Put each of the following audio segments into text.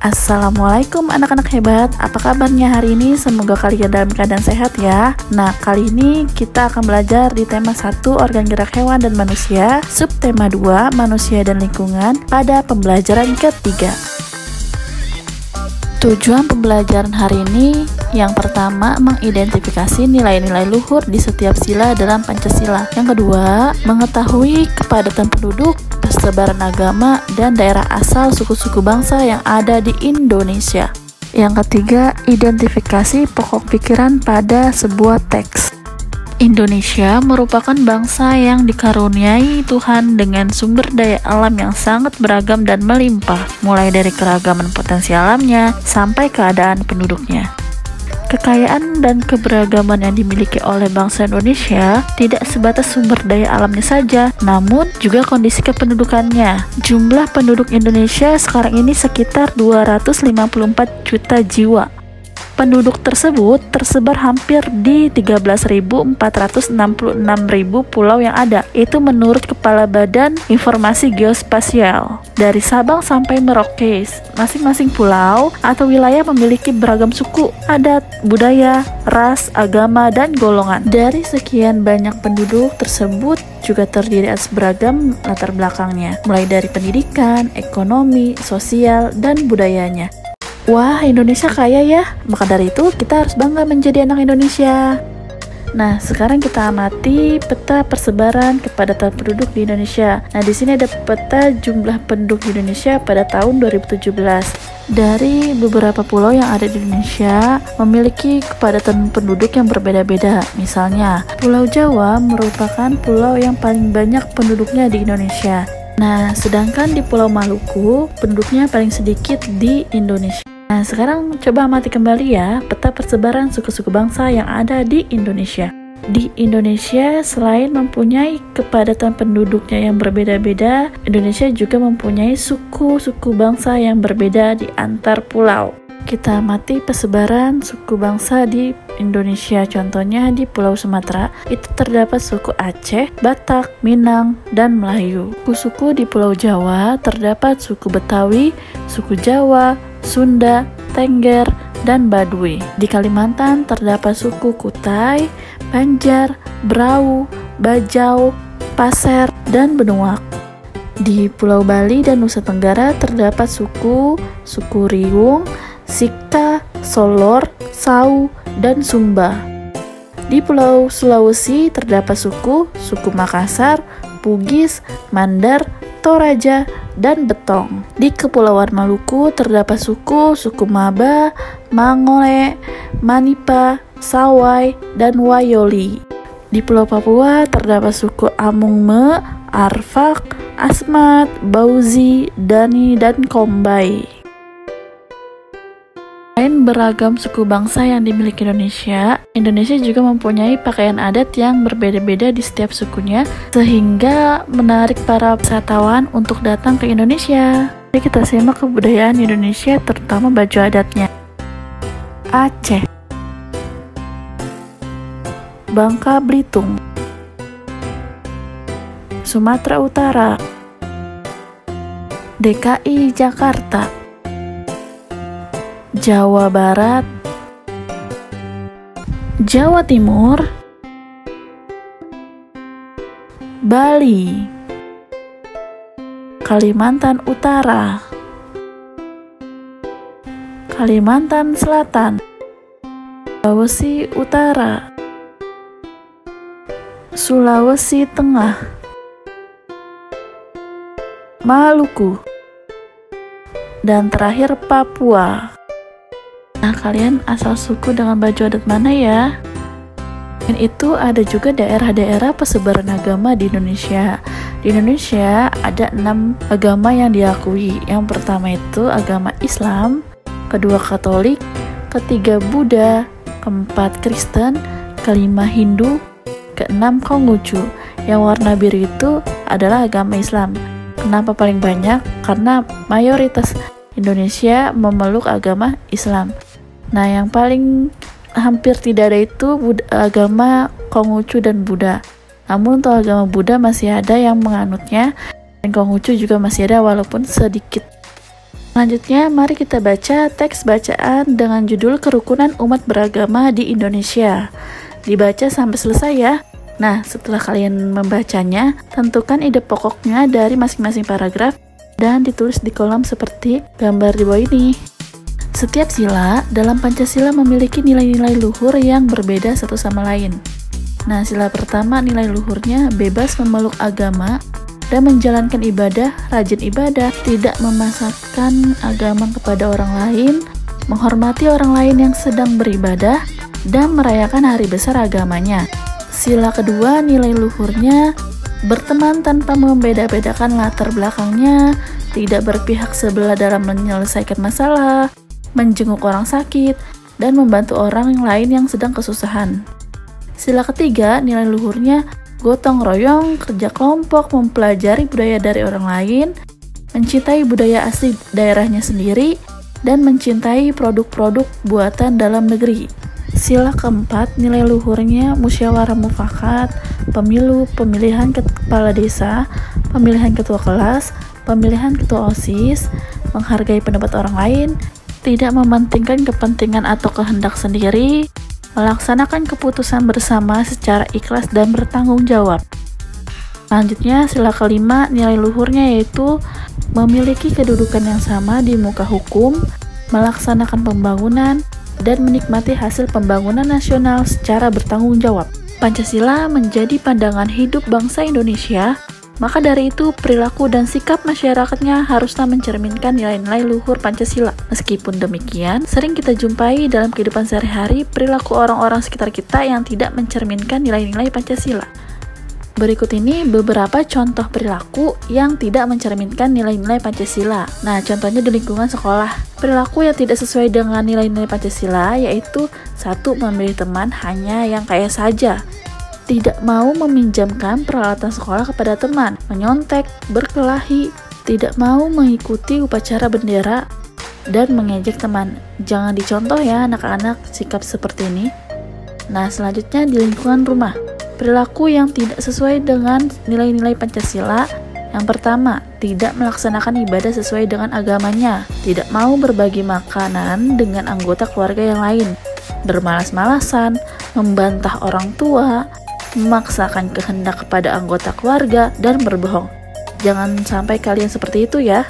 Assalamualaikum anak-anak hebat, apa kabarnya hari ini? Semoga kalian dalam keadaan sehat ya. Nah, kali ini kita akan belajar di tema 1 organ gerak hewan dan manusia, subtema 2 manusia dan lingkungan pada pembelajaran ketiga. Tujuan pembelajaran hari ini yang pertama, mengidentifikasi nilai-nilai luhur di setiap sila dalam Pancasila. Yang kedua, mengetahui kepadatan penduduk, persebaran agama, dan daerah asal suku-suku bangsa yang ada di Indonesia. Yang ketiga, identifikasi pokok pikiran pada sebuah teks. Indonesia merupakan bangsa yang dikaruniai Tuhan dengan sumber daya alam yang sangat beragam dan melimpah, mulai dari keragaman potensi alamnya sampai keadaan penduduknya. Kekayaan dan keberagaman yang dimiliki oleh bangsa Indonesia tidak sebatas sumber daya alamnya saja, namun juga kondisi kependudukannya. Jumlah penduduk Indonesia sekarang ini sekitar 254 juta jiwa. Penduduk tersebut tersebar hampir di 13.466.000 pulau yang ada. Itu menurut Kepala Badan Informasi Geospasial. Dari Sabang sampai Merauke, masing-masing pulau atau wilayah memiliki beragam suku, adat, budaya, ras, agama, dan golongan. Dari sekian banyak penduduk tersebut juga terdiri atas beragam latar belakangnya, mulai dari pendidikan, ekonomi, sosial, dan budayanya. Wah, Indonesia kaya ya. Maka dari itu kita harus bangga menjadi anak Indonesia. Nah, sekarang kita amati peta persebaran kepadatan penduduk di Indonesia. Nah, di sini ada peta jumlah penduduk di Indonesia pada tahun 2017. Dari beberapa pulau yang ada di Indonesia memiliki kepadatan penduduk yang berbeda-beda. Misalnya, Pulau Jawa merupakan pulau yang paling banyak penduduknya di Indonesia. Nah, sedangkan di Pulau Maluku penduduknya paling sedikit di Indonesia. Nah, sekarang coba amati kembali ya peta persebaran suku-suku bangsa yang ada di Indonesia. Di Indonesia, selain mempunyai kepadatan penduduknya yang berbeda-beda, Indonesia juga mempunyai suku-suku bangsa yang berbeda di antar pulau. Kita amati persebaran suku bangsa di Indonesia. Contohnya di Pulau Sumatera, itu terdapat suku Aceh, Batak, Minang, dan Melayu. Suku di Pulau Jawa terdapat suku Betawi, suku Jawa, Sunda, Tengger, dan Baduy. Di Kalimantan terdapat suku Kutai, Banjar, Berau, Bajau, Pasir, dan Benuak. Di Pulau Bali dan Nusa Tenggara terdapat suku Riung, Sikta, Solor, Sau, dan Sumba. Di Pulau Sulawesi terdapat suku Makassar, Bugis, Mandar, Toraja, dan Betong. Di Kepulauan Maluku terdapat suku Maba, Mangole, Manipa, Sawai, dan Wayoli. Di Pulau Papua terdapat suku Amungme, Arfak, Asmat, Bauzi, Dani, dan Kombai. Selain beragam suku bangsa yang dimiliki Indonesia, Indonesia juga mempunyai pakaian adat yang berbeda-beda di setiap sukunya, sehingga menarik para wisatawan untuk datang ke Indonesia. Jadi kita simak kebudayaan Indonesia, terutama baju adatnya. Aceh, Bangka Belitung, Sumatera Utara, DKI Jakarta, Jawa Barat, Jawa Timur, Bali, Kalimantan Utara, Kalimantan Selatan, Sulawesi Utara, Sulawesi Tengah, Maluku, dan terakhir Papua. Nah, kalian asal suku dengan baju adat mana ya? Dan itu ada juga daerah-daerah persebaran agama di Indonesia. Di Indonesia ada 6 agama yang diakui. Yang pertama itu agama Islam, kedua Katolik, ketiga Buddha, keempat Kristen, kelima Hindu, keenam Konghucu. Yang warna biru itu adalah agama Islam. Kenapa paling banyak? Karena mayoritas Indonesia memeluk agama Islam. Nah, yang paling hampir tidak ada itu agama Konghucu dan Buddha. Namun untuk agama Buddha masih ada yang menganutnya, dan Konghucu juga masih ada walaupun sedikit. Selanjutnya, mari kita baca teks bacaan dengan judul Kerukunan Umat Beragama di Indonesia. Dibaca sampai selesai ya. Nah, setelah kalian membacanya, tentukan ide pokoknya dari masing-masing paragraf dan ditulis di kolom seperti gambar di bawah ini. Setiap sila dalam Pancasila memiliki nilai-nilai luhur yang berbeda satu sama lain. Nah, sila pertama nilai luhurnya bebas memeluk agama dan menjalankan ibadah, rajin ibadah, tidak memasakkan agama kepada orang lain, menghormati orang lain yang sedang beribadah, dan merayakan hari besar agamanya. Sila kedua nilai luhurnya berteman tanpa membeda-bedakan latar belakangnya, tidak berpihak sebelah dalam menyelesaikan masalah, menjenguk orang sakit, dan membantu orang lain yang sedang kesusahan. Sila ketiga nilai luhurnya gotong royong, kerja kelompok, mempelajari budaya dari orang lain, mencintai budaya asli daerahnya sendiri, dan mencintai produk-produk buatan dalam negeri. Sila keempat, nilai luhurnya musyawarah mufakat, pemilu, pemilihan kepala desa, pemilihan ketua kelas, pemilihan ketua OSIS, menghargai pendapat orang lain, tidak mementingkan kepentingan atau kehendak sendiri, melaksanakan keputusan bersama secara ikhlas dan bertanggung jawab. Selanjutnya, sila kelima nilai luhurnya yaitu memiliki kedudukan yang sama di muka hukum, melaksanakan pembangunan, dan menikmati hasil pembangunan nasional secara bertanggung jawab. Pancasila menjadi pandangan hidup bangsa Indonesia. Maka dari itu, perilaku dan sikap masyarakatnya haruslah mencerminkan nilai-nilai luhur Pancasila. Meskipun demikian, sering kita jumpai dalam kehidupan sehari-hari perilaku orang-orang sekitar kita yang tidak mencerminkan nilai-nilai Pancasila. Berikut ini beberapa contoh perilaku yang tidak mencerminkan nilai-nilai Pancasila. Nah, contohnya di lingkungan sekolah. Perilaku yang tidak sesuai dengan nilai-nilai Pancasila yaitu 1. Memilih teman hanya yang kaya saja, tidak mau meminjamkan peralatan sekolah kepada teman, menyontek, berkelahi, tidak mau mengikuti upacara bendera, dan mengejek teman. Jangan dicontoh ya anak-anak sikap seperti ini. Nah, selanjutnya di lingkungan rumah. Perilaku yang tidak sesuai dengan nilai-nilai Pancasila. Yang pertama, tidak melaksanakan ibadah sesuai dengan agamanya, tidak mau berbagi makanan dengan anggota keluarga yang lain, bermalas-malasan, membantah orang tua, memaksakan kehendak kepada anggota keluarga, dan berbohong. Jangan sampai kalian seperti itu ya.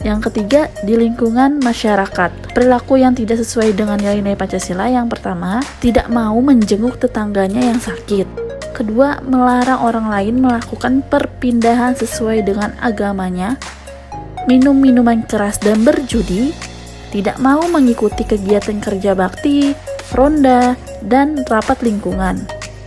Yang ketiga, di lingkungan masyarakat. Perilaku yang tidak sesuai dengan nilai-nilai Pancasila. Yang pertama, tidak mau menjenguk tetangganya yang sakit. Kedua, melarang orang lain melakukan perpindahan sesuai dengan agamanya. Minum minuman keras dan berjudi. Tidak mau mengikuti kegiatan kerja bakti, ronda, dan rapat lingkungan.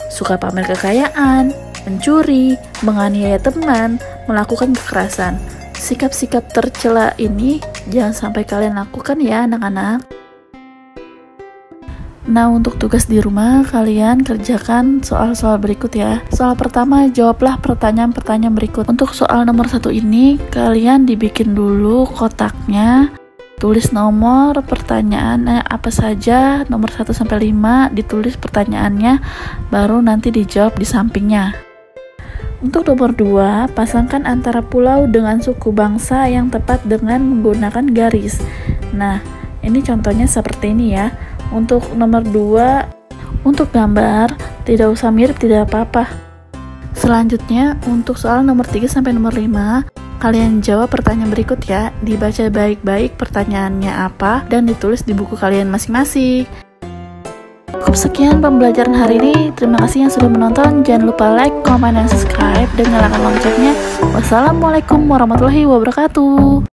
Suka pamer kekayaan, mencuri, menganiaya teman, melakukan kekerasan. Sikap-sikap tercela ini jangan sampai kalian lakukan ya anak-anak. Nah, untuk tugas di rumah, kalian kerjakan soal-soal berikut ya. Soal pertama, jawablah pertanyaan-pertanyaan berikut. Untuk soal nomor 1 ini, kalian dibikin dulu kotaknya. Tulis nomor pertanyaannya apa saja, nomor 1 sampai 5, ditulis pertanyaannya, baru nanti dijawab di sampingnya. Untuk nomor 2, pasangkan antara pulau dengan suku bangsa yang tepat dengan menggunakan garis. Nah, ini contohnya seperti ini ya. Untuk nomor 2, untuk gambar, tidak usah mirip, tidak apa-apa. Selanjutnya, untuk soal nomor 3 sampai nomor 5, kalian jawab pertanyaan berikut ya. Dibaca baik-baik pertanyaannya apa dan ditulis di buku kalian masing-masing. Cukup sekian pembelajaran hari ini. Terima kasih yang sudah menonton. Jangan lupa like, comment, dan subscribe, dan nyalakan loncengnya. Wassalamualaikum warahmatullahi wabarakatuh.